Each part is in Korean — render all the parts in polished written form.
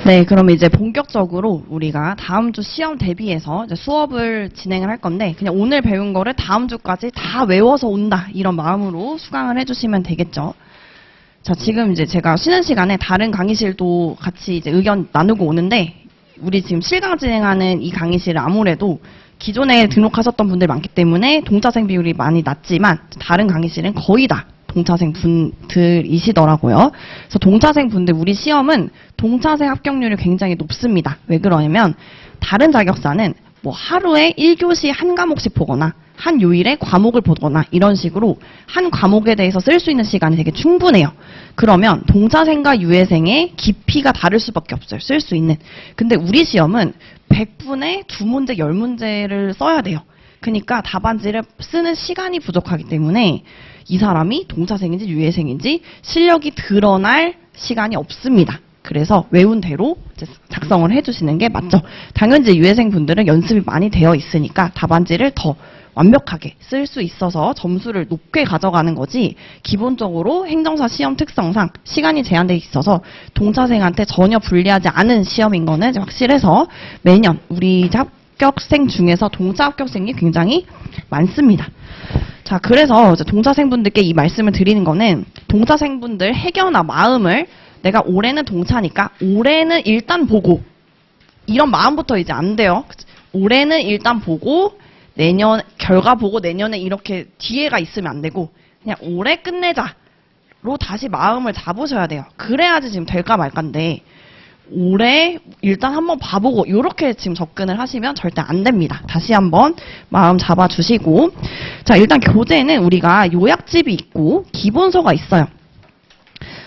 네, 그럼 이제 본격적으로 우리가 다음 주 시험 대비해서 이제 수업을 진행을 할 건데, 그냥 오늘 배운 거를 다음 주까지 다 외워서 온다, 이런 마음으로 수강을 해주시면 되겠죠. 자, 지금 이제 제가 쉬는 시간에 다른 강의실도 같이 이제 의견 나누고 오는데, 우리 지금 실강 진행하는 이 강의실은 아무래도 기존에 등록하셨던 분들이 많기 때문에 동차생 비율이 많이 낮지만, 다른 강의실은 거의 다 동차생 분들이시더라고요. 그래서 동차생 분들, 우리 시험은 동차생 합격률이 굉장히 높습니다. 왜 그러냐면 다른 자격사는 뭐 하루에 1교시 한 과목씩 보거나 한 요일에 과목을 보거나 이런 식으로 한 과목에 대해서 쓸 수 있는 시간이 되게 충분해요. 그러면 동차생과 유예생의 깊이가 다를 수밖에 없어요. 쓸 수 있는. 근데 우리 시험은 100분에 2문제, 10문제를 써야 돼요. 그러니까 답안지를 쓰는 시간이 부족하기 때문에 이 사람이 동차생인지 유예생인지 실력이 드러날 시간이 없습니다. 그래서 외운 대로 이제 작성을 해주시는 게 맞죠. 당연히 유예생 분들은 연습이 많이 되어 있으니까 답안지를 더 완벽하게 쓸 수 있어서 점수를 높게 가져가는 거지, 기본적으로 행정사 시험 특성상 시간이 제한되어 있어서 동차생한테 전혀 불리하지 않은 시험인 거는 확실해서 매년 우리 합격생 중에서 동차 합격생이 굉장히 많습니다. 자, 그래서 이제 동차생분들께 이 말씀을 드리는 거는, 동차생분들 해결나 마음을 내가 올해는 동차니까 올해는 일단 보고, 이런 마음부터 이제 안 돼요. 올해는 일단 보고 내년 결과 보고 내년에 이렇게 뒤에가 있으면 안 되고, 그냥 올해 끝내자로 다시 마음을 잡으셔야 돼요. 그래야지 지금 될까 말까인데, 올해 일단 한번 봐보고 이렇게 지금 접근을 하시면 절대 안 됩니다. 다시 한번 마음 잡아주시고, 자, 일단 교재는 우리가 요약집이 있고 기본서가 있어요.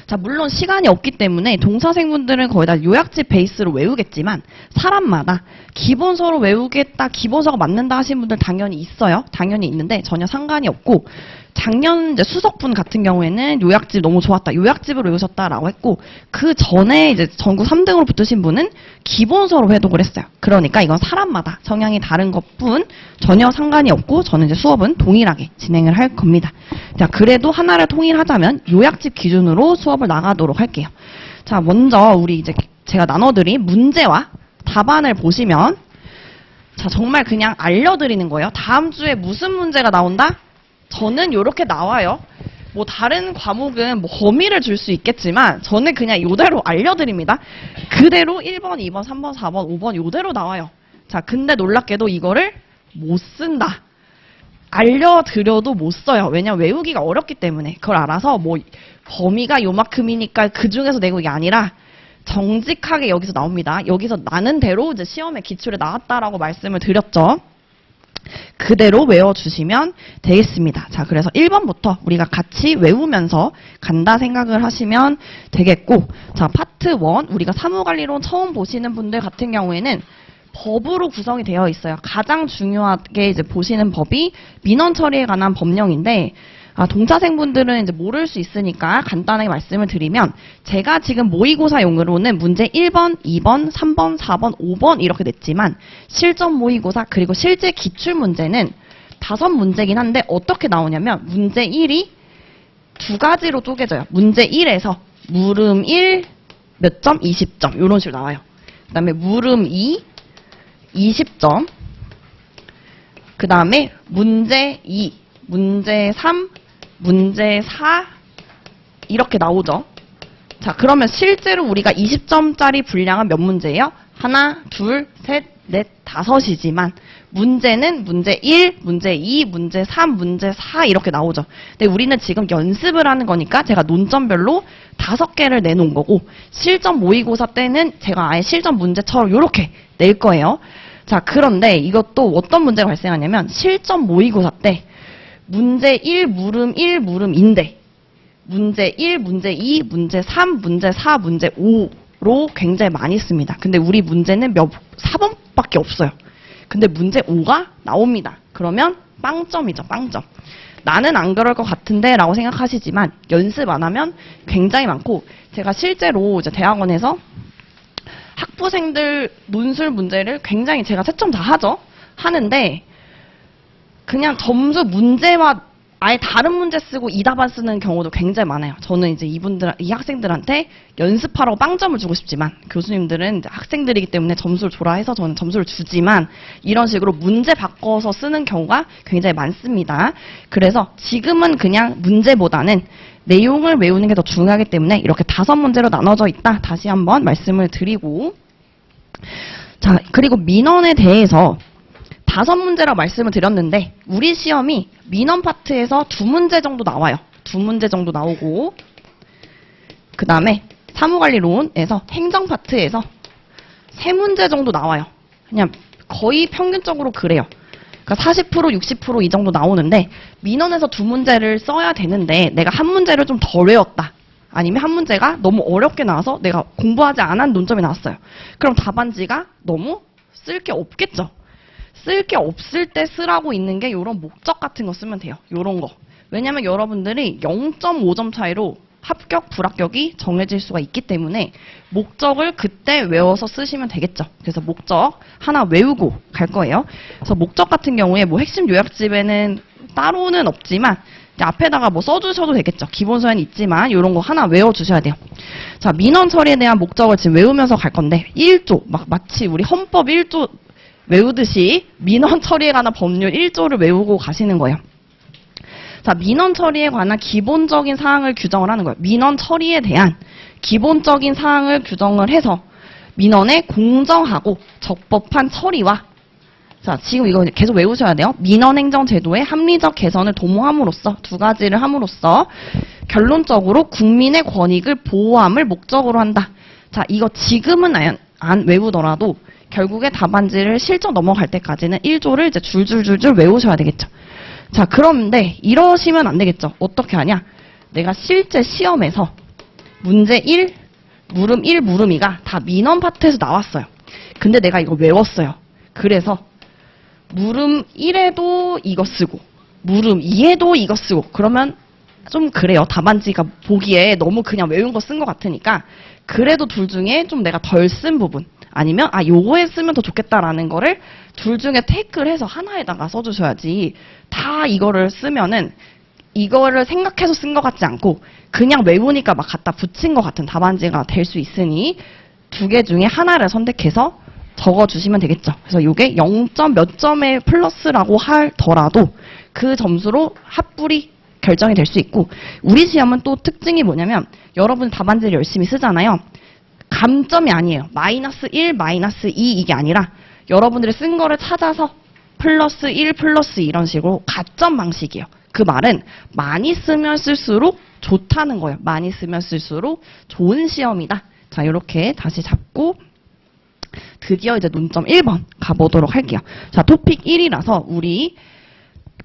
자, 물론 시간이 없기 때문에 동차생분들은 거의 다 요약집 베이스로 외우겠지만, 사람마다 기본서로 외우겠다, 기본서가 맞는다 하신 분들 당연히 있어요. 당연히 있는데 전혀 상관이 없고, 작년 이제 수석분 같은 경우에는 요약집 너무 좋았다, 요약집으로 외우셨다라고 했고, 그 전에 이제 전국 3등으로 붙으신 분은 기본서로 회독을 했어요. 그러니까 이건 사람마다 성향이 다른 것뿐 전혀 상관이 없고, 저는 이제 수업은 동일하게 진행을 할 겁니다. 자, 그래도 하나를 통일하자면 요약집 기준으로 수업을 나가도록 할게요. 자, 먼저 우리 이제 제가 나눠드린 문제와 답안을 보시면, 자, 정말 그냥 알려드리는 거예요. 다음 주에 무슨 문제가 나온다? 저는 이렇게 나와요. 뭐 다른 과목은 뭐 범위를 줄 수 있겠지만 저는 그냥 이대로 알려드립니다. 그대로 1번, 2번, 3번, 4번, 5번 이대로 나와요. 자, 근데 놀랍게도 이거를 못 쓴다. 알려드려도 못 써요. 왜냐면 외우기가 어렵기 때문에. 그걸 알아서 뭐 범위가 요만큼이니까 그 중에서 내고, 이게 아니라 정직하게 여기서 나옵니다. 여기서 나는 대로 이제 시험에 기출에 나왔다라고 말씀을 드렸죠. 그대로 외워주시면 되겠습니다. 자, 그래서 1번부터 우리가 같이 외우면서 간다 생각을 하시면 되겠고, 자, 파트 1, 우리가 사무관리론 처음 보시는 분들 같은 경우에는 법으로 구성이 되어 있어요. 가장 중요하게 이제 보시는 법이 민원 처리에 관한 법령인데, 동차생분들은 이제 모를 수 있으니까 간단하게 말씀을 드리면, 제가 지금 모의고사용으로는 문제 1번, 2번, 3번, 4번, 5번 이렇게 냈지만, 실전 모의고사 그리고 실제 기출문제는 5문제긴 한데 어떻게 나오냐면, 문제 1이 두 가지로 쪼개져요. 문제 1에서 물음 1 몇 점, 20점 이런 식으로 나와요. 그 다음에 물음 2 20점, 그 다음에 문제 2, 문제 3, 문제 4 이렇게 나오죠. 자, 그러면 실제로 우리가 20점짜리 분량은 몇 문제예요? 하나, 둘, 셋, 넷, 5이지만 문제는 문제 1, 문제 2, 문제 3, 문제 4 이렇게 나오죠. 근데 우리는 지금 연습을 하는 거니까 제가 논점별로 5개를 내놓은 거고, 실전 모의고사 때는 제가 아예 실전 문제처럼 이렇게 낼 거예요. 자, 그런데 이것도 어떤 문제가 발생하냐면, 실전 모의고사 때 문제 1, 물음 1, 물음인데 문제 1, 문제 2, 문제 3, 문제 4, 문제 5로 굉장히 많이 씁니다. 근데 우리 문제는 4번밖에 없어요. 근데 문제 5가 나옵니다. 그러면 빵점이죠, 빵점. 나는 안 그럴 것 같은데 라고 생각하시지만 연습 안 하면 굉장히 많고, 제가 실제로 이제 대학원에서 학부생들 논술 문제를 굉장히 제가 채점 다 하죠. 하는데 그냥 점수 문제와 아예 다른 문제 쓰고 이 답안 쓰는 경우도 굉장히 많아요. 저는 이제 이 학생들한테 연습하라고 빵점을 주고 싶지만 교수님들은 이제 학생들이기 때문에 점수를 줘라 해서 저는 점수를 주지만 이런 식으로 문제 바꿔서 쓰는 경우가 굉장히 많습니다. 그래서 지금은 그냥 문제보다는 내용을 외우는 게 더 중요하기 때문에 이렇게 5문제로 나눠져 있다. 다시 한번 말씀을 드리고 자, 그리고 민원에 대해서 5문제라고 말씀을 드렸는데 우리 시험이 민원 파트에서 2문제 정도 나와요. 2문제 정도 나오고 그 다음에 사무관리론에서 행정 파트에서 3문제 정도 나와요. 그냥 거의 평균적으로 그래요. 그러니까 40%, 60% 이 정도 나오는데 민원에서 2문제를 써야 되는데 내가 한 문제를 좀 덜 외웠다. 아니면 한 문제가 너무 어렵게 나와서 내가 공부하지 않은 논점이 나왔어요. 그럼 답안지가 너무 쓸 게 없겠죠. 쓸 게 없을 때 쓰라고 있는 게 이런 목적 같은 거 쓰면 돼요. 이런 거. 왜냐면 여러분들이 0.5점 차이로 합격, 불합격이 정해질 수가 있기 때문에 목적을 그때 외워서 쓰시면 되겠죠. 그래서 목적 하나 외우고 갈 거예요. 그래서 목적 같은 경우에 뭐 핵심 요약집에는 따로는 없지만 앞에다가 뭐 써주셔도 되겠죠. 기본서에는 있지만 이런 거 하나 외워주셔야 돼요. 자, 민원 처리에 대한 목적을 지금 외우면서 갈 건데 1조, 마치 우리 헌법 1조 외우듯이 민원 처리에 관한 법률 1조를 외우고 가시는 거예요. 자, 민원 처리에 관한 기본적인 사항을 규정을 하는 거예요. 민원 처리에 대한 기본적인 사항을 규정을 해서 민원의 공정하고 적법한 처리와 자, 지금 이거 계속 외우셔야 돼요. 민원행정제도의 합리적 개선을 도모함으로써 2가지를 함으로써 결론적으로 국민의 권익을 보호함을 목적으로 한다. 자, 이거 지금은 안 외우더라도 결국에 답안지를 실전 넘어갈 때까지는 1조를 이제 줄줄줄줄 외우셔야 되겠죠. 자, 그런데 이러시면 안 되겠죠. 어떻게 하냐? 내가 실제 시험에서 문제 1, 물음 1, 물음 2가 다 민원 파트에서 나왔어요. 근데 내가 이거 외웠어요. 그래서 물음 1에도 이거 쓰고 물음 2에도 이거 쓰고 그러면 좀 그래요. 답안지가 보기에 너무 그냥 외운 거 쓴 것 같으니까 그래도 둘 중에 좀 내가 덜 쓴 부분 아니면 요거에 쓰면 더 좋겠다라는 거를 둘 중에 테이크를 해서 하나에다가 써주셔야지 다 이거를 쓰면은 이거를 생각해서 쓴 것 같지 않고 그냥 외우니까 막 갖다 붙인 것 같은 답안지가 될 수 있으니 2개 중에 하나를 선택해서 적어주시면 되겠죠. 그래서 이게 0점 몇 점의 플러스라고 하더라도 그 점수로 합불이 결정이 될 수 있고 우리 시험은 또 특징이 뭐냐면 여러분 답안지를 열심히 쓰잖아요. 감점이 아니에요. 마이너스 1, 마이너스 2 이게 아니라 여러분들이 쓴 거를 찾아서 플러스 1, 플러스 2 이런 식으로 가점 방식이에요. 그 말은 많이 쓰면 쓸수록 좋다는 거예요. 많이 쓰면 쓸수록 좋은 시험이다. 자, 이렇게 다시 잡고 드디어 이제 논점 1번 가보도록 할게요. 자, 토픽 1이라서 우리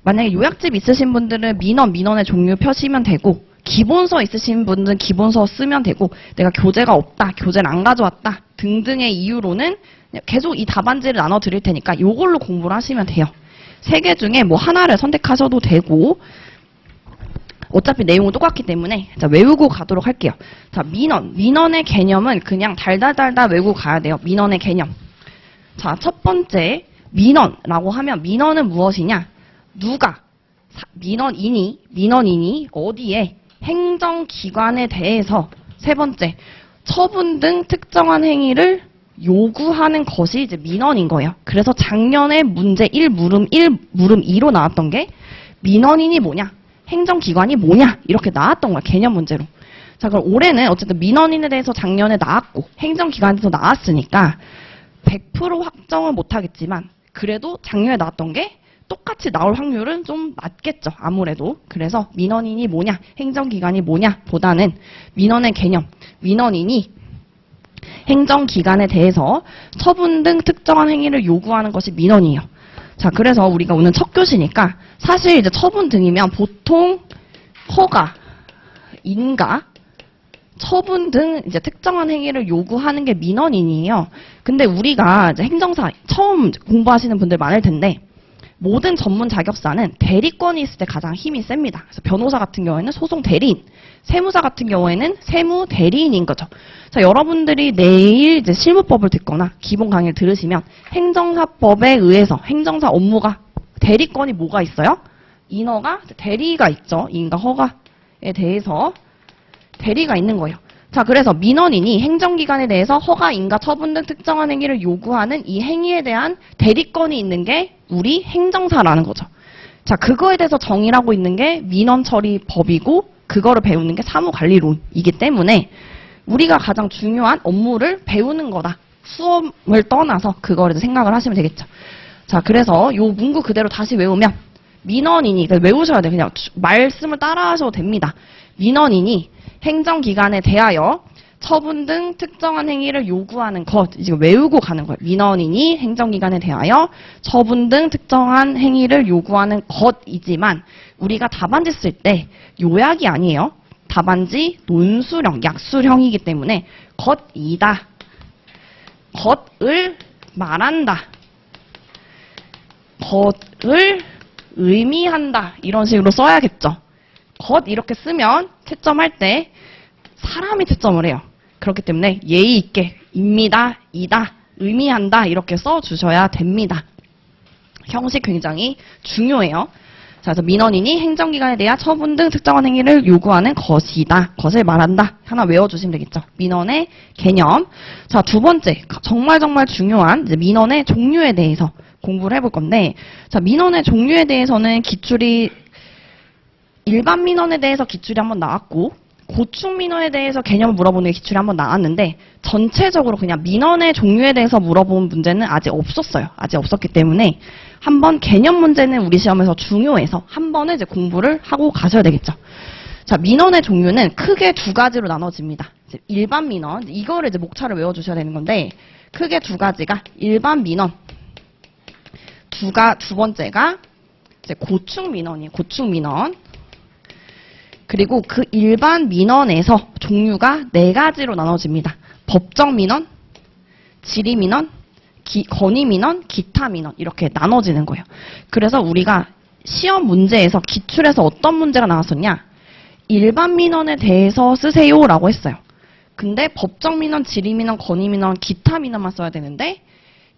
만약에 요약집 있으신 분들은 민원의 종류 펴시면 되고 기본서 있으신 분들은 기본서 쓰면 되고 내가 교재가 없다, 교재를 안 가져왔다 등등의 이유로는 계속 이 답안지를 나눠 드릴 테니까 이걸로 공부를 하시면 돼요. 3개 중에 뭐 하나를 선택하셔도 되고 어차피 내용은 똑같기 때문에 자, 외우고 가도록 할게요. 자, 민원의 개념은 그냥 달달달달 외우고 가야 돼요. 민원의 개념. 자, 첫 번째 민원라고 하면 민원은 무엇이냐? 누가 민원인이 어디에 행정기관에 대해서 세 번째 처분 등 특정한 행위를 요구하는 것이 이제 민원인 거예요. 그래서 작년에 문제 1, 물음 2로 나왔던 게 민원인이 뭐냐? 행정기관이 뭐냐? 이렇게 나왔던 거야. 개념 문제로. 자, 그럼 올해는 어쨌든 민원인에 대해서 작년에 나왔고 행정기관에서 나왔으니까 100% 확정은 못하겠지만 그래도 작년에 나왔던 게 똑같이 나올 확률은 좀 낮겠죠. 아무래도. 그래서 민원인이 뭐냐? 행정기관이 뭐냐? 보다는 민원의 개념. 민원인이 행정기관에 대해서 처분 등 특정한 행위를 요구하는 것이 민원이에요. 자, 그래서 우리가 오늘 첫 교시니까 사실 이제 처분 등이면 보통 허가, 인가, 처분 등 이제 특정한 행위를 요구하는 게 민원인이에요. 근데 우리가 이제 행정사 처음 공부하시는 분들 많을 텐데 모든 전문 자격사는 대리권이 있을 때 가장 힘이 셉니다. 그래서 변호사 같은 경우에는 소송 대리인, 세무사 같은 경우에는 세무 대리인인 거죠. 자, 여러분들이 내일 이제 실무법을 듣거나 기본 강의를 들으시면 행정사법에 의해서 행정사 업무가 대리권이 뭐가 있어요? 인허가 대리가 있죠. 인가 허가에 대해서 대리가 있는 거예요. 자, 그래서 민원인이 행정기관에 대해서 허가, 인가, 처분 등 특정한 행위를 요구하는 이 행위에 대한 대리권이 있는 게 우리 행정사라는 거죠. 자, 그거에 대해서 정의를 하고 있는 게 민원처리법이고 그거를 배우는 게 사무관리론이기 때문에 우리가 가장 중요한 업무를 배우는 거다. 수업을 떠나서 그거를 생각을 하시면 되겠죠. 자, 그래서 요 문구 그대로 다시 외우면 민원인이, 외우셔야 돼요. 그냥 말씀을 따라 하셔도 됩니다. 민원인이 행정기관에 대하여 처분 등 특정한 행위를 요구하는 것, 지금 외우고 가는 거예요. 민원인이 행정기관에 대하여 처분 등 특정한 행위를 요구하는 것이지만 우리가 답안지 쓸 때 요약이 아니에요. 답안지 논수령, 약수령이기 때문에 것이다, 것을 말한다, 것을 의미한다 이런 식으로 써야겠죠. 것 이렇게 쓰면 채점할 때 사람이 채점을 해요. 그렇기 때문에 예의 있게 입니다, 이다, 의미한다 이렇게 써주셔야 됩니다. 형식 굉장히 중요해요. 자, 그래서 민원인이 행정기관에 대한 처분 등 특정한 행위를 요구하는 것이다. 것을 말한다. 하나 외워주시면 되겠죠. 민원의 개념. 자, 두 번째 정말 중요한 이제 민원의 종류에 대해서 공부를 해볼 건데, 자, 민원의 종류에 대해서는 기출이 일반 민원에 대해서 기출이 한번 나왔고 고충 민원에 대해서 개념을 물어보는 게 기출이 한번 나왔는데 전체적으로 그냥 민원의 종류에 대해서 물어본 문제는 아직 없었어요. 아직 없었기 때문에 한번 개념 문제는 우리 시험에서 중요해서 한 번은 이제 공부를 하고 가셔야 되겠죠. 자, 민원의 종류는 크게 두 가지로 나눠집니다. 이제 일반 민원, 이거를 이제 목차를 외워주셔야 되는 건데 크게 두 가지가 일반 민원, 두 번째가 이제 고충 민원이에요. 고충 민원. 그리고 그 일반 민원에서 종류가 네 가지로 나눠집니다. 법정 민원, 질의 민원, 건의 민원, 기타 민원 이렇게 나눠지는 거예요. 그래서 우리가 시험 문제에서 기출에서 어떤 문제가 나왔었냐? 일반 민원에 대해서 쓰세요라고 했어요. 근데 법정 민원, 질의 민원, 건의 민원, 기타 민원만 써야 되는데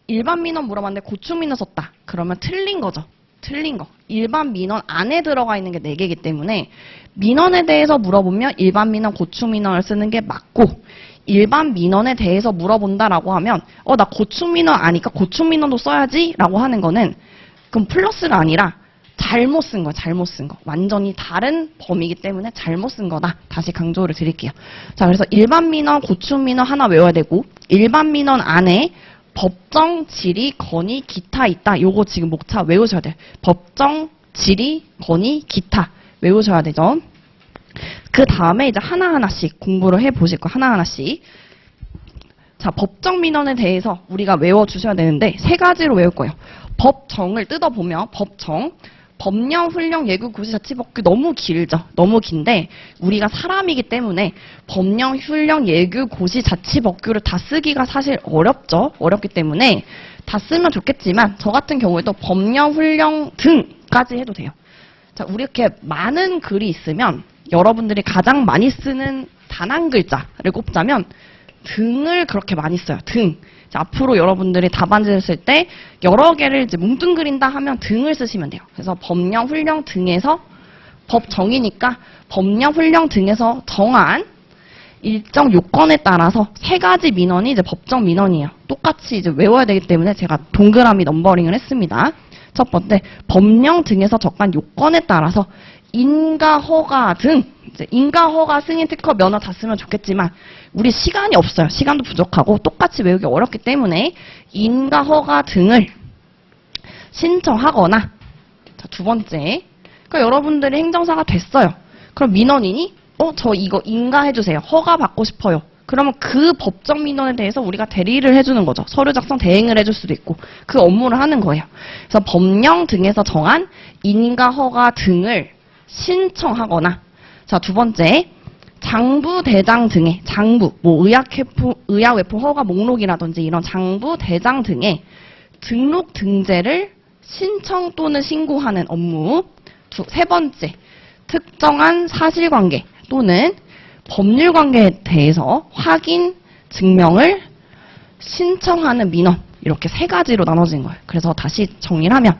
일반 민원 물어봤는데 고충 민원 썼다. 그러면 틀린 거죠. 틀린 거. 일반 민원 안에 들어가 있는 게 4개이기 때문에 민원에 대해서 물어보면 일반 민원, 고충 민원을 쓰는 게 맞고 일반 민원에 대해서 물어본다라고 하면 나 고충 민원 아니까 고충 민원도 써야지 라고 하는 거는 그럼 플러스가 아니라 잘못 쓴 거야. 잘못 쓴 거. 완전히 다른 범위이기 때문에 잘못 쓴 거다. 다시 강조를 드릴게요. 자, 그래서 일반 민원, 고충 민원 하나 외워야 되고 일반 민원 안에 법정, 질의, 건의, 기타 있다. 요거 지금 목차 외우셔야 돼요. 법정, 질의, 건의, 기타 외우셔야 되죠. 그 다음에 이제 하나하나씩 공부를 해보실 거예요. 하나하나씩. 자, 법정 민원에 대해서 우리가 외워주셔야 되는데 3가지로 외울 거예요. 법정을 뜯어보면 법정, 법령, 훈령, 예규, 고시, 자치법규 너무 길죠. 너무 긴데 우리가 사람이기 때문에 법령, 훈령, 예규, 고시, 자치법규를 다 쓰기가 사실 어렵죠. 어렵기 때문에 다 쓰면 좋겠지만 저 같은 경우에도 법령, 훈령 등까지 해도 돼요. 자, 우리 이렇게 많은 글이 있으면 여러분들이 가장 많이 쓰는 단 한 글자를 꼽자면 등을 그렇게 많이 써요. 등. 자, 앞으로 여러분들이 답안지를 쓸 때 여러 개를 이제 뭉뚱그린다 하면 등을 쓰시면 돼요. 그래서 법령, 훈령 등에서 법정이니까 법령, 훈령 등에서 정한 일정 요건에 따라서 3가지 민원이 이제 법정 민원이에요. 똑같이 이제 외워야 되기 때문에 제가 동그라미 넘버링을 했습니다. 첫 번째, 법령 등에서 정한 요건에 따라서 인가, 허가 등, 이제 인가, 허가, 승인, 특허, 면허 다 쓰면 좋겠지만 우리 시간이 없어요. 시간도 부족하고 똑같이 외우기 어렵기 때문에 인가, 허가 등을 신청하거나 자, 두 번째, 그러니까 여러분들이 행정사가 됐어요. 그럼 민원인이 저 이거 인가해주세요. 허가 받고 싶어요. 그러면 그 법정 민원에 대해서 우리가 대리를 해주는 거죠. 서류 작성 대행을 해줄 수도 있고 그 업무를 하는 거예요. 그래서 법령 등에서 정한 인가, 허가 등을 신청하거나 자, 두 번째, 장부, 대장 등의 장부, 의약외품 허가 목록이라든지 이런 장부, 대장 등의 등록 등재를 신청 또는 신고하는 업무. 세 번째, 특정한 사실관계 또는 법률관계에 대해서 확인, 증명을 신청하는 민원 이렇게 세 가지로 나눠진 거예요. 그래서 다시 정리를 하면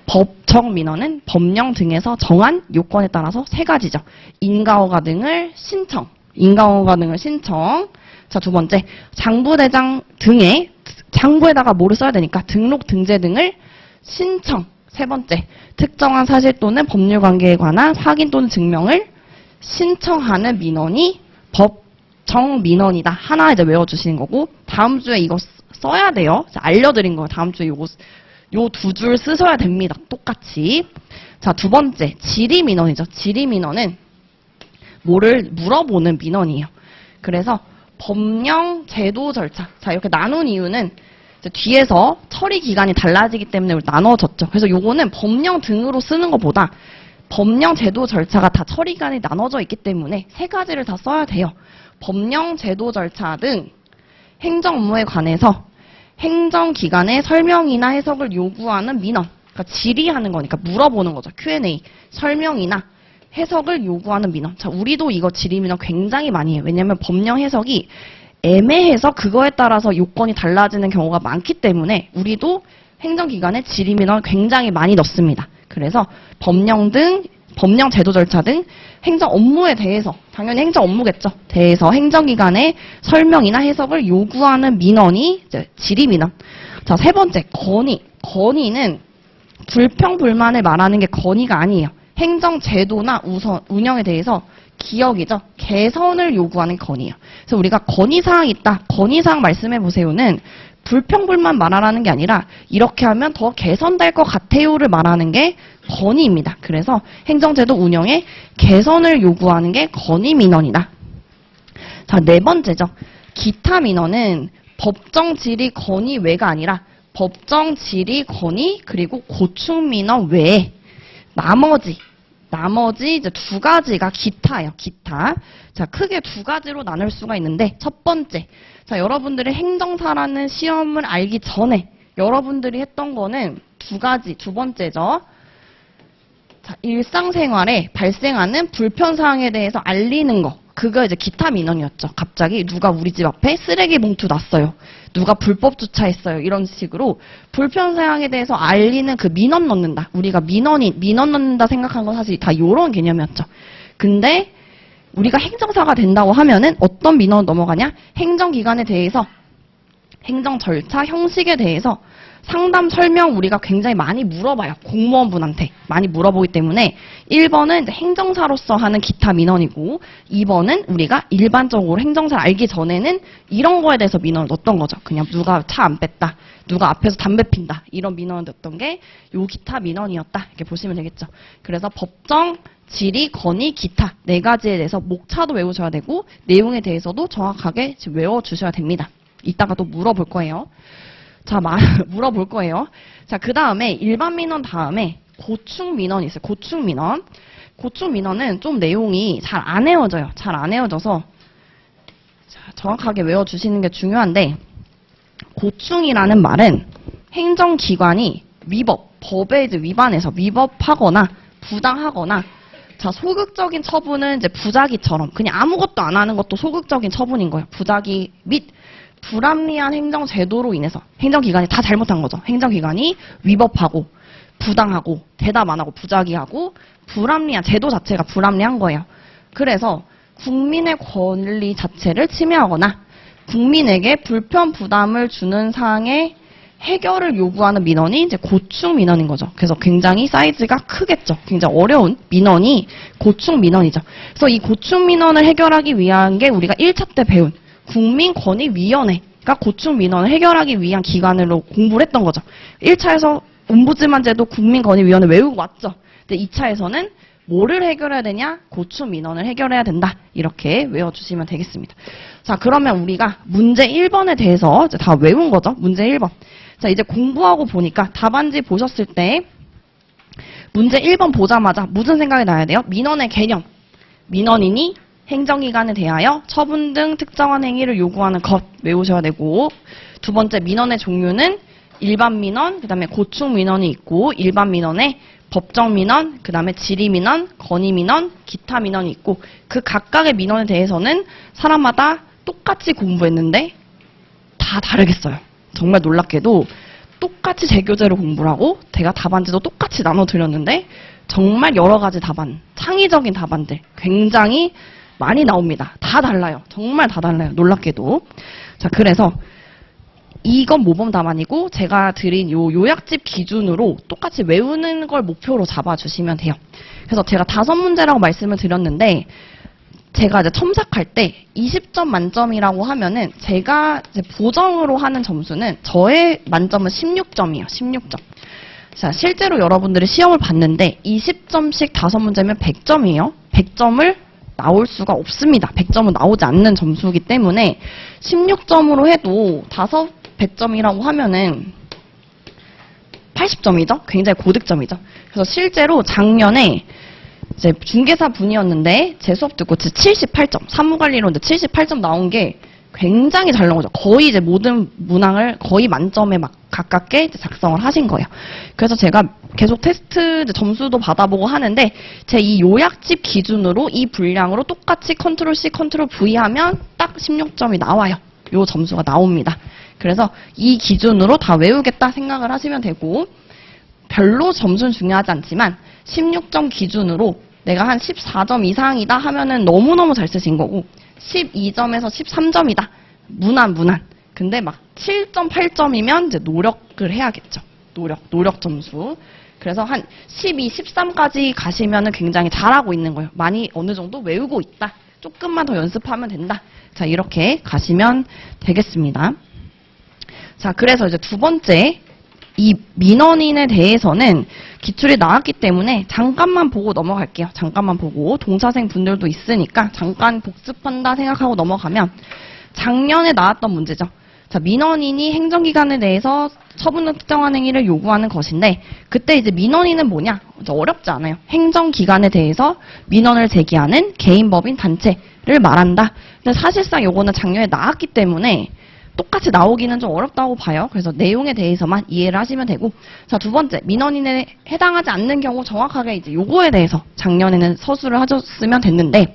법정 민원은 법령 등에서 정한 요건에 따라서 세 가지죠. 인가허가 등을 신청. 자, 두 번째, 장부대장 등에 장부에다가 뭐를 써야 되니까 등록 등재 등을 신청. 세 번째, 특정한 사실 또는 법률 관계에 관한 확인 또는 증명을 신청하는 민원이 법정 민원이다. 하나 이제 외워주시는 거고, 다음 주에 이거 써야 돼요. 알려드린 거예요. 다음 주에 요 두 줄 쓰셔야 됩니다. 똑같이. 자, 두 번째, 질의 민원이죠. 질의 민원은 뭐를 물어보는 민원이에요. 그래서 법령 제도 절차. 자, 이렇게 나눈 이유는 뒤에서 처리 기간이 달라지기 때문에 나눠졌죠. 그래서 요거는 법령 등으로 쓰는 것보다 법령 제도 절차가 다 처리 기간이 나눠져 있기 때문에 세 가지를 다 써야 돼요. 법령 제도 절차 등 행정 업무에 관해서 행정기관의 설명이나 해석을 요구하는 민원. 그러니까 질의하는 거니까 물어보는 거죠. Q&A. 설명이나 해석을 요구하는 민원. 자, 우리도 이거 질의 민원 굉장히 많이 해요. 왜냐면 법령 해석이 애매해서 그거에 따라서 요건이 달라지는 경우가 많기 때문에 우리도 행정기관에 질의 민원 굉장히 많이 넣습니다. 그래서 법령 제도 절차 등 행정 업무에 대해서, 당연히 행정 업무겠죠. 대해서 행정기관의 설명이나 해석을 요구하는 민원이 이제 질의 민원. 자, 세 번째, 건의. 건의는 불평불만을 말하는 게 건의가 아니에요. 행정제도나 운영에 대해서 기억이죠. 개선을 요구하는 건의예요. 그래서 우리가 건의사항이 있다. 건의사항 말씀해 보세요는 불평불만 말하라는 게 아니라 이렇게 하면 더 개선될 것 같아요를 말하는 게 건의입니다. 그래서 행정제도 운영에 개선을 요구하는 게 건의 민원이다. 자, 네 번째죠. 기타 민원은 법정 질의 건의 외가 아니라 법정 질의 건의 그리고 고충 민원 외에 나머지 이제 두 가지가 기타예요. 기타. 자, 크게 두 가지로 나눌 수가 있는데 첫 번째. 자, 여러분들이 행정사라는 시험을 알기 전에 여러분들이 했던 거는 두 번째죠. 자, 일상생활에 발생하는 불편사항에 대해서 알리는 거. 그거 이제 기타 민원이었죠. 갑자기 누가 우리 집 앞에 쓰레기 봉투 놨어요. 누가 불법 주차했어요. 이런 식으로 불편사항에 대해서 알리는 그 민원 넣는다. 우리가 민원 넣는다 생각한 건 사실 다 이런 개념이었죠. 근데 우리가 행정사가 된다고 하면은 어떤 민원 넘어가냐? 행정기관에 대해서 행정 절차 형식에 대해서 상담 설명 우리가 굉장히 많이 물어봐요. 공무원분한테 많이 물어보기 때문에 1번은 이제 행정사로서 하는 기타 민원이고 2번은 우리가 일반적으로 행정사를 알기 전에는 이런 거에 대해서 민원을 넣었던 거죠. 그냥 누가 차 안 뺐다, 누가 앞에서 담배 핀다 이런 민원을 넣었던 게 요 기타 민원이었다 이렇게 보시면 되겠죠. 그래서 법정, 질의, 건의, 기타 네 가지에 대해서 목차도 외우셔야 되고 내용에 대해서도 정확하게 외워주셔야 됩니다. 이따가 또 물어볼 거예요. 자, 물어볼 거예요. 자, 그 다음에 일반 민원 다음에 고충 민원이 있어요. 고충 민원. 고충 민원은 좀 내용이 잘 안 외워져요. 잘 안 외워져서 자, 정확하게 외워주시는 게 중요한데 고충이라는 말은 행정기관이 법에 이제 위반해서 위법하거나 부당하거나 자, 소극적인 처분은 이제 부작위처럼 그냥 아무것도 안 하는 것도 소극적인 처분인 거예요. 부작위 및 불합리한 행정제도로 인해서 행정기관이 다 잘못한 거죠. 행정기관이 위법하고 부당하고 대답 안 하고 부작위하고 불합리한 제도 자체가 불합리한 거예요. 그래서 국민의 권리 자체를 침해하거나 국민에게 불편 부담을 주는 사항의 해결을 요구하는 민원이 이제 고충 민원인 거죠. 그래서 굉장히 사이즈가 크겠죠. 굉장히 어려운 민원이 고충 민원이죠. 그래서 이 고충 민원을 해결하기 위한 게 우리가 1차 때 배운 국민권익위원회가 고충 민원을 해결하기 위한 기관으로 공부를 했던 거죠. 1차에서 옴부즈만 제도 국민권익위원회 외우고 왔죠. 근데 2차에서는 뭐를 해결해야 되냐? 고충 민원을 해결해야 된다. 이렇게 외워주시면 되겠습니다. 자, 그러면 우리가 문제 1번에 대해서 이제 다 외운 거죠. 문제 1번. 자, 이제 공부하고 보니까 답안지 보셨을 때 문제 1번 보자마자 무슨 생각이 나야 돼요? 민원의 개념. 민원인이 행정기관에 대하여 처분 등 특정한 행위를 요구하는 것 외우셔야 되고 두 번째 민원의 종류는 일반 민원, 그 다음에 고충 민원이 있고 일반 민원에 법정 민원, 그 다음에 질의 민원, 건의 민원, 기타 민원이 있고 그 각각의 민원에 대해서는 사람마다 똑같이 공부했는데 다 다르겠어요. 정말 놀랍게도 똑같이 재교재로 공부를 하고 제가 답안지도 똑같이 나눠드렸는데 정말 여러 가지 답안, 창의적인 답안들 굉장히 많이 나옵니다. 다 달라요. 정말 다 달라요. 놀랍게도. 자, 그래서 이건 모범 답안이고 제가 드린 요 요약집 기준으로 똑같이 외우는 걸 목표로 잡아주시면 돼요. 그래서 제가 5문제라고 말씀을 드렸는데 제가 이제 첨삭할 때 20점 만점이라고 하면은 제가 이제 보정으로 하는 점수는 저의 만점은 16점이에요. 16점. 자, 실제로 여러분들이 시험을 봤는데 20점씩 5문제면 100점이에요. 100점을 나올 수가 없습니다. 100점은 나오지 않는 점수이기 때문에 16점으로 해도 100점이라고 하면은 80점이죠? 굉장히 고득점이죠. 그래서 실제로 작년에 이제 중개사 분이었는데 제 수업 듣고 78점, 사무관리론 78점 나온 게 굉장히 잘 나온 거죠. 거의 이제 모든 문항을 거의 만점에 막 가깝게 이제 작성을 하신 거예요. 그래서 제가 계속 테스트 점수도 받아보고 하는데 제 이 요약집 기준으로 이 분량으로 똑같이 컨트롤 C, 컨트롤 V 하면 딱 16점이 나와요. 요 점수가 나옵니다. 그래서 이 기준으로 다 외우겠다 생각을 하시면 되고 별로 점수는 중요하지 않지만 16점 기준으로 내가 한 14점 이상이다 하면은 너무너무 잘 쓰신 거고 12점에서 13점이다. 무난. 근데 막 7점, 8점이면 이제 노력을 해야겠죠. 노력 점수. 그래서 한 12, 13까지 가시면은 굉장히 잘하고 있는 거예요. 많이 어느 정도 외우고 있다. 조금만 더 연습하면 된다. 자, 이렇게 가시면 되겠습니다. 자, 그래서 이제 두 번째, 이 민원인에 대해서는 기출이 나왔기 때문에 잠깐만 보고 넘어갈게요. 잠깐만 보고. 동차생 분들도 있으니까 잠깐 복습한다 생각하고 넘어가면 작년에 나왔던 문제죠. 자, 민원인이 행정기관에 대해서 처분을 특정한 행위를 요구하는 것인데 그때 이제 민원인은 뭐냐? 어렵지 않아요. 행정기관에 대해서 민원을 제기하는 개인, 법인, 단체를 말한다. 근데 사실상 요거는 작년에 나왔기 때문에 똑같이 나오기는 좀 어렵다고 봐요. 그래서 내용에 대해서만 이해를 하시면 되고. 자, 두 번째, 민원인에 해당하지 않는 경우 정확하게 이제 요거에 대해서 작년에는 서술을 하셨으면 됐는데,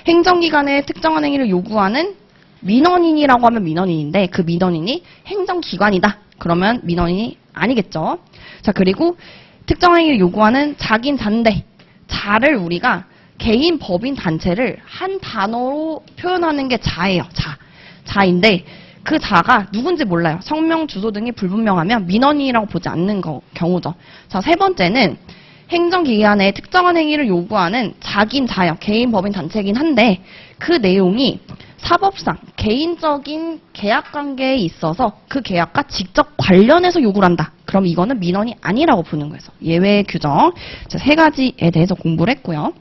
행정기관의 특정한 행위를 요구하는 민원인이라고 하면 민원인인데, 그 민원인이 행정기관이다. 그러면 민원인이 아니겠죠. 자, 그리고 특정한 행위를 요구하는 자긴 잔데, 자를 우리가 개인, 법인, 단체를 한 단어로 표현하는 게 자예요. 자인데, 그 자가 누군지 몰라요. 성명, 주소 등이 불분명하면 민원인이라고 보지 않는 경우죠. 자, 세 번째는 행정기관의 특정한 행위를 요구하는 자긴 자요. 개인, 법인, 단체이긴 한데 그 내용이 사법상 개인적인 계약관계에 있어서 그 계약과 직접 관련해서 요구를 한다. 그럼 이거는 민원이 아니라고 보는 거예요. 예외 규정. 자, 세 가지에 대해서 공부를 했고요.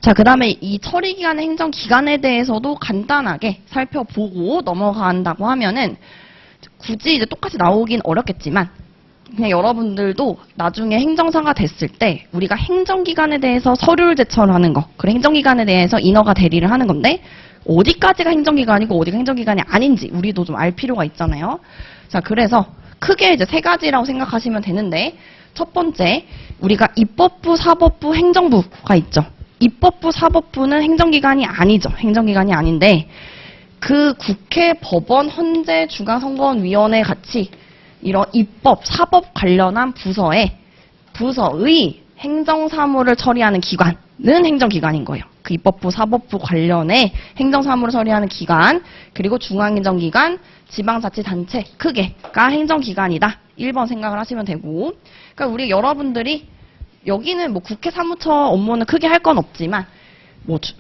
자, 그 다음에 이 처리기관 행정기관에 대해서도 간단하게 살펴보고 넘어간다고 하면은 굳이 이제 똑같이 나오긴 어렵겠지만 그냥 여러분들도 나중에 행정사가 됐을 때 우리가 행정기관에 대해서 서류를 제출하는 거, 그리고 행정기관에 대해서 인허가 대리를 하는 건데 어디까지가 행정기관이고 어디가 행정기관이 아닌지 우리도 좀 알 필요가 있잖아요. 자, 그래서 크게 이제 세 가지라고 생각하시면 되는데 첫 번째, 우리가 입법부, 사법부, 행정부가 있죠. 입법부, 사법부는 행정기관이 아니죠. 행정기관이 아닌데 그 국회, 법원, 헌재, 중앙선거원위원회 같이 이런 입법, 사법 관련한 부서의 행정사무를 처리하는 기관은 행정기관인 거예요. 그 입법부, 사법부 관련의 행정사무를 처리하는 기관, 그리고 중앙행정기관, 지방자치단체 크게가 행정기관이다. 1번 생각을 하시면 되고, 그러니까 우리 여러분들이 여기는 뭐 국회 사무처 업무는 크게 할 건 없지만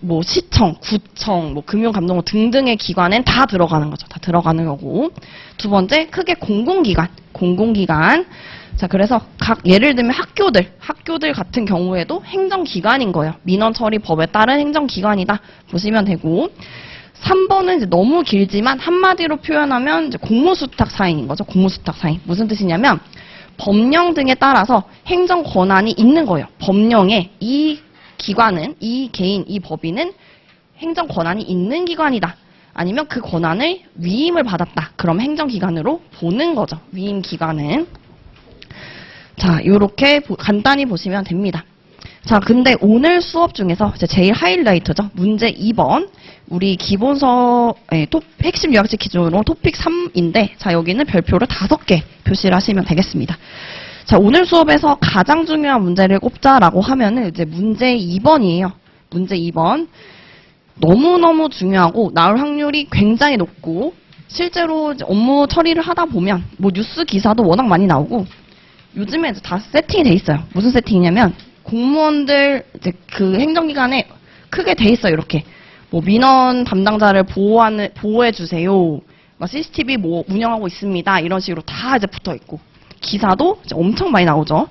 뭐 시청, 구청, 뭐 금융감독원 등등의 기관엔 다 들어가는 거죠. 다 들어가는 거고. 두 번째, 크게 공공기관. 자, 그래서 예를 들면 학교들 같은 경우에도 행정기관인 거예요. 민원처리법에 따른 행정기관이다 보시면 되고. 3번은 이제 너무 길지만 한마디로 표현하면 이제 공무수탁사인인 거죠. 공무수탁사인. 무슨 뜻이냐면 법령 등에 따라서 행정 권한이 있는 거예요. 법령에 이 기관은, 이 개인, 이 법인은 행정 권한이 있는 기관이다. 아니면 그 권한을 위임을 받았다. 그럼 행정기관으로 보는 거죠. 위임 기관은. 자, 요렇게 간단히 보시면 됩니다. 자, 근데 오늘 수업 중에서 이제 제일 하이라이트죠. 문제 2번. 우리 기본서 핵심 요약지 기준으로 토픽 3인데 자 여기는 별표를 5개 표시를 하시면 되겠습니다. 자 오늘 수업에서 가장 중요한 문제를 꼽자라고 하면은 이제 문제 2번이에요. 문제 2번 너무너무 중요하고 나올 확률이 굉장히 높고 실제로 이제 업무 처리를 하다 보면 뭐 뉴스 기사도 워낙 많이 나오고 요즘에 이제 다 세팅이 돼 있어요. 무슨 세팅이냐면 공무원들 이제 그 행정기관에 크게 돼 있어요. 이렇게 뭐 민원 담당자를 보호해 주세요. 막 CCTV 뭐 운영하고 있습니다. 이런 식으로 다 이제 붙어 있고 기사도 이제 엄청 많이 나오죠.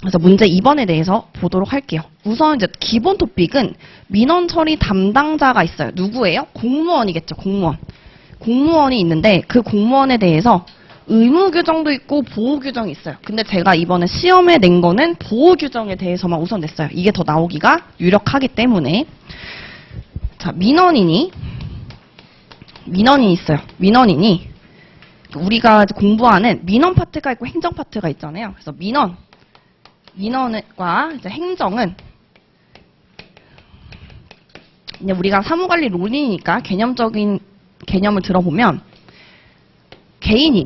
그래서 문제 2번에 대해서 보도록 할게요. 우선 이제 기본 토픽은 민원 처리 담당자가 있어요. 누구예요? 공무원이겠죠. 공무원. 공무원이 있는데 그 공무원에 대해서 의무 규정도 있고 보호 규정이 있어요. 근데 제가 이번에 시험에 낸 거는 보호 규정에 대해서만 우선 냈어요. 이게 더 나오기가 유력하기 때문에. 자, 민원인이 있어요. 민원인이 우리가 공부하는 민원 파트가 있고 행정 파트가 있잖아요. 그래서 민원과 이제 행정은 이제 우리가 사무관리론이니까 개념적인 개념을 들어보면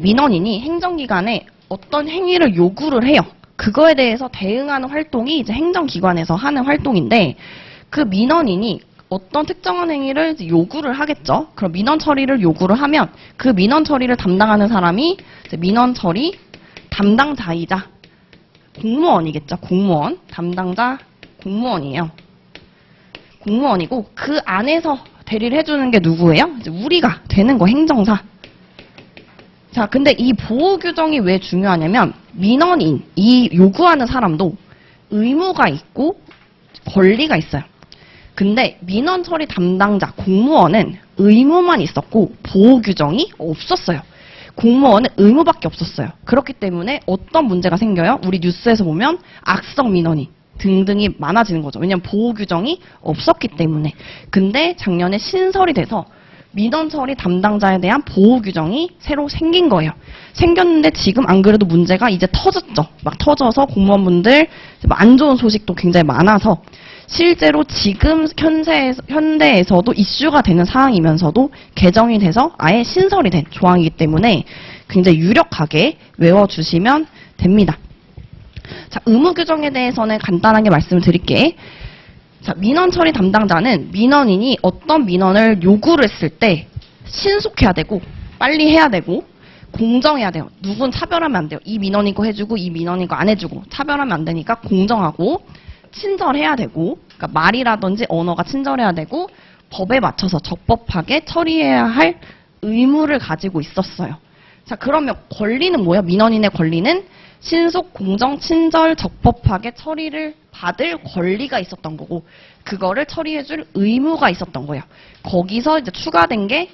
민원인이 행정기관에 어떤 행위를 요구를 해요. 그거에 대해서 대응하는 활동이 이제 행정기관에서 하는 활동인데 그 민원인이 어떤 특정한 행위를 요구를 하겠죠. 그럼 민원 처리를 요구를 하면 그 민원 처리를 담당하는 사람이 이제 민원 처리 담당자이자 공무원이겠죠. 공무원, 담당자 공무원이에요. 공무원이고 그 안에서 대리를 해주는 게 누구예요? 이제 우리가 되는 거 행정사. 자, 근데 이 보호 규정이 왜 중요하냐면 민원인, 이 요구하는 사람도 의무가 있고 권리가 있어요. 근데 민원 처리 담당자 공무원은 의무만 있었고 보호 규정이 없었어요. 공무원은 의무밖에 없었어요. 그렇기 때문에 어떤 문제가 생겨요? 우리 뉴스에서 보면 악성 민원인 등등이 많아지는 거죠. 왜냐하면 보호 규정이 없었기 때문에. 근데 작년에 신설이 돼서 민원 처리 담당자에 대한 보호 규정이 새로 생긴 거예요. 생겼는데 지금 안 그래도 문제가 이제 터졌죠. 막 터져서 공무원분들 안 좋은 소식도 굉장히 많아서 실제로 지금 현대에서도 이슈가 되는 상황이면서도 개정이 돼서 아예 신설이 된 조항이기 때문에 굉장히 유력하게 외워주시면 됩니다. 자, 의무 규정에 대해서는 간단하게 말씀을 드릴게요. 자, 민원 처리 담당자는 민원인이 어떤 민원을 요구를 했을 때 신속해야 되고 빨리 해야 되고 공정해야 돼요. 누군 차별하면 안 돼요. 이 민원인 거 해주고 이 민원인 거 안 해주고 차별하면 안 되니까 공정하고 친절해야 되고 그러니까 말이라든지 언어가 친절해야 되고 법에 맞춰서 적법하게 처리해야 할 의무를 가지고 있었어요. 자, 그러면 권리는 뭐예요? 민원인의 권리는 신속, 공정, 친절, 적법하게 처리를 받을 권리가 있었던 거고 그거를 처리해줄 의무가 있었던 거예요. 거기서 이제 추가된 게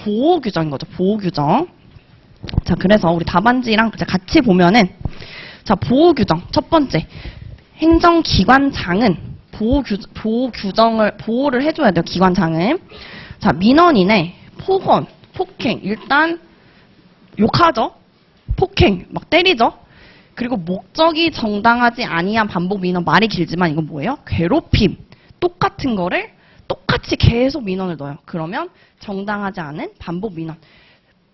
보호 규정인 거죠. 보호 규정. 자, 그래서 우리 답안지랑 같이 보면은 자, 보호 규정 첫 번째 행정기관장은 보호를 해줘야 돼요. 기관장은. 자, 민원인의 폭언, 폭행 일단 욕하죠. 폭행 막 때리죠. 그리고 목적이 정당하지 아니한 반복 민원 말이 길지만 이건 뭐예요? 괴롭힘 똑같은 거를 똑같이 계속 민원을 넣어요. 그러면 정당하지 않은 반복 민원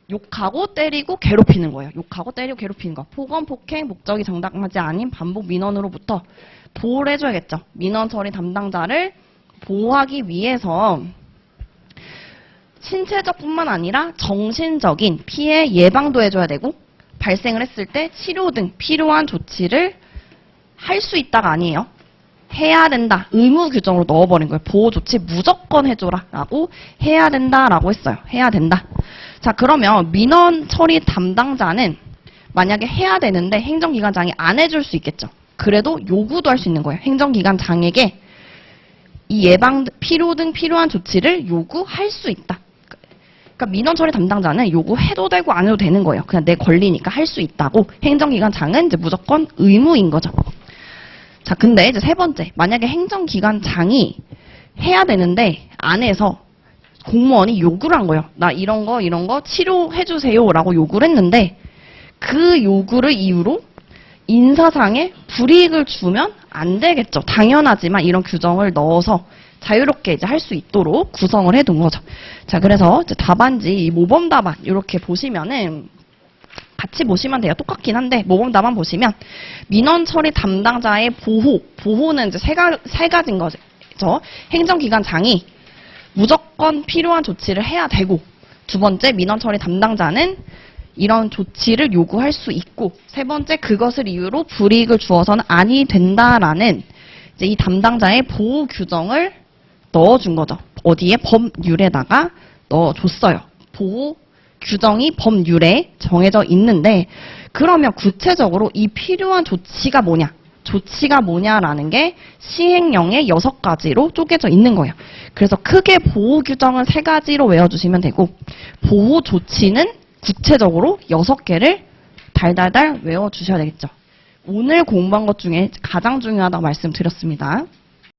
욕하고 때리고 괴롭히는 거예요. 욕하고 때리고 괴롭히는 거. 폭언, 폭행, 목적이 정당하지 않은 반복 민원으로부터 보호를 해줘야겠죠. 민원 처리 담당자를 보호하기 위해서 신체적뿐만 아니라 정신적인 피해 예방도 해줘야 되고 발생을 했을 때 치료 등 필요한 조치를 할 수 있다가 아니에요. 해야 된다. 의무 규정으로 넣어버린 거예요. 보호 조치 무조건 해줘라 라고 해야 된다라고 했어요. 해야 된다. 자, 그러면 민원 처리 담당자는 만약에 해야 되는데 행정기관장이 안 해줄 수 있겠죠. 그래도 요구도 할 수 있는 거예요. 행정기관장에게 이 예방, 필요 등 필요한 조치를 요구할 수 있다. 그러니까 민원 처리 담당자는 요구해도 되고 안 해도 되는 거예요. 그냥 내 권리니까 할 수 있다고. 행정기관장은 이제 무조건 의무인 거죠. 자, 근데 이제 세 번째. 만약에 행정기관장이 해야 되는데 안 해서 공무원이 요구를 한 거예요. 나 이런 거 치료해주세요 라고 요구를 했는데 그 요구를 이유로 인사상에 불이익을 주면 안 되겠죠. 당연하지만 이런 규정을 넣어서 자유롭게 이제 할 수 있도록 구성을 해둔 거죠. 자, 그래서 이제 답안지 이 모범 답안 이렇게 보시면은 같이 보시면 돼요. 똑같긴 한데 모범 답안 보시면 민원 처리 담당자의 보호는 이제 세 가지인 거죠. 행정기관장이 무조건 필요한 조치를 해야 되고, 두 번째 민원 처리 담당자는 이런 조치를 요구할 수 있고, 세 번째 그것을 이유로 불이익을 주어서는 아니 된다라는 이제 이 담당자의 보호 규정을 넣어준 거죠. 어디에? 법률에다가 넣어줬어요. 보호 규정이 법률에 정해져 있는데, 그러면 구체적으로 이 필요한 조치가 뭐냐? 조치가 뭐냐라는 게 시행령의 6가지로 쪼개져 있는 거예요. 그래서 크게 보호 규정은 3가지로 외워주시면 되고, 보호 조치는 구체적으로 6개를 달달달 외워주셔야 되겠죠. 오늘 공부한 것 중에 가장 중요하다고 말씀드렸습니다.